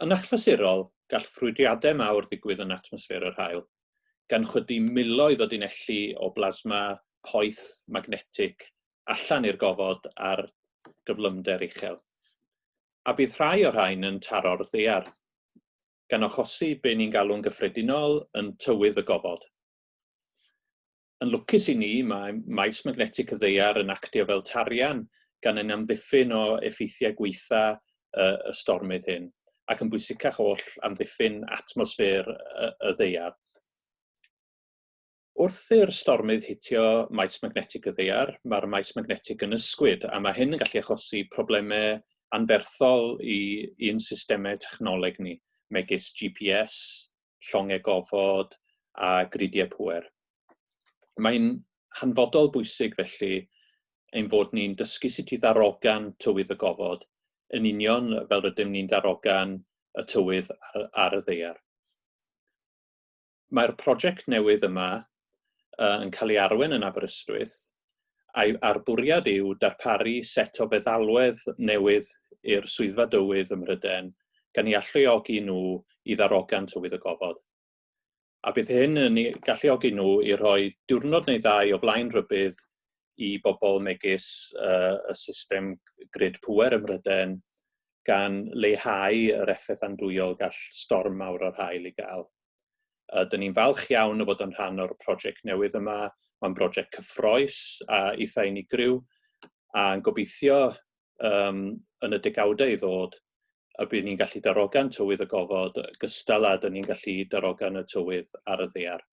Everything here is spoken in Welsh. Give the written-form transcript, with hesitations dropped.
Yn achlysurol, gall ffrwydiadau mawr ddigwydd yn atmosffer yr haul, gan chwydu miloedd o dinelli o blasma poeth magnetig allan i'r gofod a'r gyflymder uchel. A bydd rhai o'r rhain yn taro'r ddaear, gan achosi be ni'n galw'n gyffredinol yn tywydd y gofod. Yn lwcus i ni, mae maes magnetig y ddaear yn actio fel tarian gan ein amddiffyn o effeithiau gweitha y stormydd hyn, ac yn bwysicach oll amddiffyn atmosffer y ddaear. Wrth i'r stormydd hitio maes magnetig y ddaear, mae'r maes magnetig yn ysgwyd, a mae hyn yn gallu achosi problemau anferthol i'n systemau technoleg ni, megis GPS, llongau gofod a gridiau pŵer. Mae'n hanfodol bwysig felly ein fod ni'n dysgu sut i ddarogan tywydd y gofod, yn union fel rydym ni'n darogan y tywydd ar y ddaear. Mae'r prosiect newydd yma yn cael ei arwain yn Aberystwyth, a'r bwriad yw darparu set o feddalwedd newydd i'r swyddfa dywydd ym Mhrydain, gan ei alluogi nhw i ddarogan tywydd y gofod. A bydd hyn yn galluogi nhw i roi diwrnod neu ddau o flaen rybydd i bobl megis y system grid pŵer ym Mhrydain, gan leihau yr effaith andwyol gall storm mawr o'r haul i gael. Dyn ni'n falch iawn o fod yn rhan o'r prosiect newydd yma. Mae'n brosiect cyffrous a eitha unigryw, a'n gobeithio yn y degawdau i ddod, a bydd ni'n gallu darogan tywydd y gofod gystal â dyn ni'n gallu darogan y tywydd ar y ddaear.